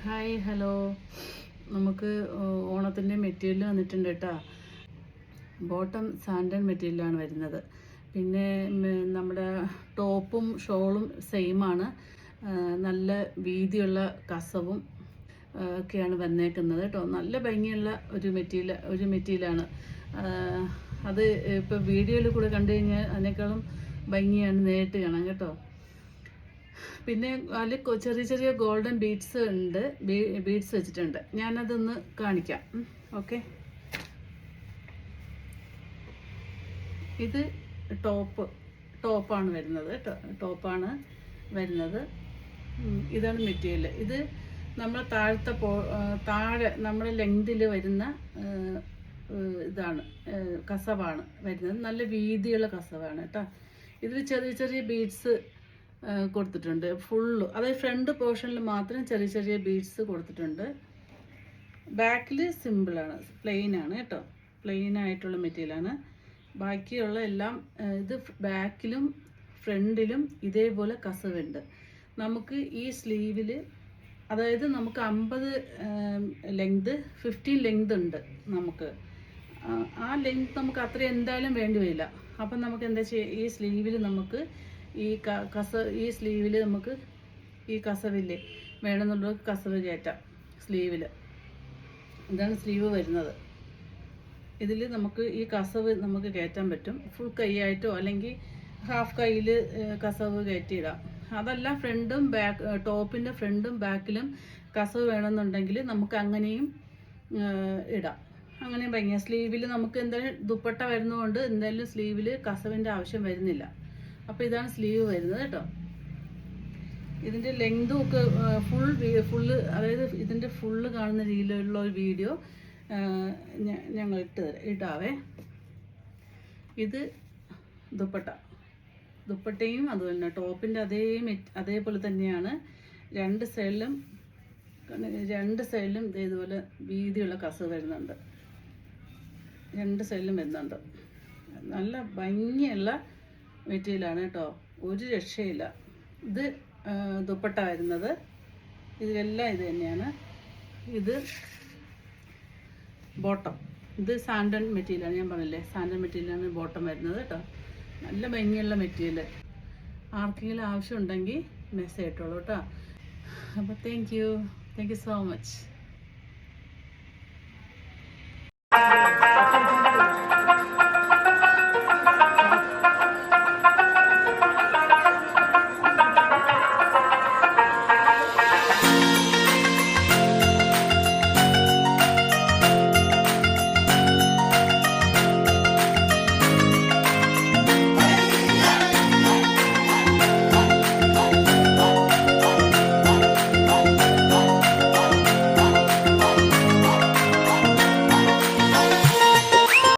Hi hello നമുക്ക് ഓണത്തിൻ്റെ material വന്നിട്ടുണ്ട് കേട്ടോ. ബോട്ടം സാൻഡൻ മെറ്റീരിയലാണ് വരുന്നത്. പിന്നെ നമ്മുടെ ടോപ്പും ഷോളും സെയിമാണ്. നല്ല വീതിയുള്ള കസവും ഒക്കെയാണ് വന്നേക്കുന്നത് കേട്ടോ. നല്ല ഭംഗിയുള്ള ഒരു മെറ്റീരിയലാണ്. അത് ഇപ്പോൾ വീഡിയോയിൽ കൂടെ കണ്ടു കഴിഞ്ഞാൽ അതിനേക്കാളും ഭംഗിയാണ് നേരിട്ട് കാണാം കേട്ടോ. പിന്നെ അതിൽ ചെറിയ ചെറിയ ഗോൾഡൻ ബീഡ്സ് ഉണ്ട്, ബീഡ്സ് വെച്ചിട്ടുണ്ട്. ഞാനതൊന്ന് കാണിക്കാം. ഓക്കെ, ഇത് ടോപ്പാണ് വരുന്നത് കേട്ടോ. ടോപ്പാണ് വരുന്നത്. ഇതാണ് മെറ്റീരിയൽ. ഇത് നമ്മൾ താഴെ നമ്മുടെ ലെങ്തിൽ വരുന്ന ഇതാണ്, കസവാണ് വരുന്നത്. നല്ല വീതിയുള്ള കസവാണ് കേട്ടോ. ഇതിൽ ചെറിയ ചെറിയ ബീഡ്സ് കൊടുത്തിട്ടുണ്ട് ഫുള്ള്. അതായത് ഫ്രണ്ട് പോർഷനിൽ മാത്രം ചെറിയ ചെറിയ ബീഡ്സ് കൊടുത്തിട്ടുണ്ട്. ബാക്കിൽ സിമ്പിളാണ്, പ്ലെയിനാണ് കേട്ടോ. പ്ലെയിൻ ആയിട്ടുള്ള മെറ്റീരിയലാണ്. ബാക്കിയുള്ള എല്ലാം ഇത് ബാക്കിലും ഫ്രണ്ടിലും ഇതേപോലെ കസവുണ്ട്. നമുക്ക് ഈ സ്ലീവിൽ, അതായത് നമുക്ക് 50 ലെങ്ത്, 15 ലെങ്ത് ഉണ്ട് നമുക്ക്. ആ ലെങ്ത് നമുക്ക് അത്ര എന്തായാലും വേണ്ടി വരില്ല. അപ്പം നമുക്ക് എന്താ ചെയ്യുക, ഈ സ്ലീവിൽ നമുക്ക് ഈ സ്ലീവിൽ നമുക്ക് ഈ കസവില്ലേ വേണമെന്നുള്ളത് കസവ് കയറ്റാം സ്ലീവിൽ. ഇതാണ് സ്ലീവ് വരുന്നത്. ഇതിൽ നമുക്ക് ഈ കസവ് നമുക്ക് കയറ്റാൻ പറ്റും. ഫുൾ കൈയായിട്ടോ അല്ലെങ്കിൽ ഹാഫ് കൈയിൽ കസവ് കയറ്റിയിടാം. അതല്ല ടോപ്പിൻ്റെ ഫ്രണ്ടും ബാക്കിലും കസവ് വേണമെന്നുണ്ടെങ്കിൽ നമുക്ക് അങ്ങനെയും ഇടാം. അങ്ങനെ ഭംഗിയാണ്. സ്ലീവിൽ നമുക്ക് എന്തായാലും ദുപ്പട്ട വരുന്നതുകൊണ്ട് എന്തായാലും സ്ലീവിൽ കസവിൻ്റെ ആവശ്യം വരുന്നില്ല. അപ്പോൾ ഇതാണ് സ്ലീവ് വരുന്നത് കേട്ടോ. ഇതിൻ്റെ ലെങ്തും ഒക്കെ ഫുള്ള് അതായത് ഇതിൻ്റെ ഫുള്ള് കാണുന്ന രീതിയിലുള്ള ഒരു വീഡിയോ ഞങ്ങൾ ഇടാവേ. ഇത് ദുപ്പട്ടയും അതുപോലെ തന്നെ ടോപ്പിൻ്റെ അതേപോലെ തന്നെയാണ്. രണ്ട് സൈഡിലും ഇതേപോലെ വീതിയുള്ള കസവ് വരുന്നുണ്ട്. രണ്ട് സൈഡിലും വരുന്നുണ്ട്. നല്ല ഭംഗിയുള്ള മെറ്റീരിയലാണ് കേട്ടോ. ഒരു രക്ഷയില്ല. ഇത് ദുപ്പട്ട വരുന്നത്. ഇതിലെല്ലാം ഇത് തന്നെയാണ്. ഇത് ബോട്ടം. ഇത് സാൻഡൻ മെറ്റീരിയലാണ്. ഞാൻ പറഞ്ഞില്ലേ, സാൻഡൻ മെറ്റീരിയലാണ് ബോട്ടം വരുന്നത് കേട്ടോ. നല്ല ഭംഗിയുള്ള മെറ്റീരിയൽ. ആർക്കെങ്കിലും ആവശ്യമുണ്ടെങ്കിൽ മെസ്സേജ് ഇട്ടോളൂ കേട്ടോ. അപ്പോൾ താങ്ക് യു സോ മച്ച്.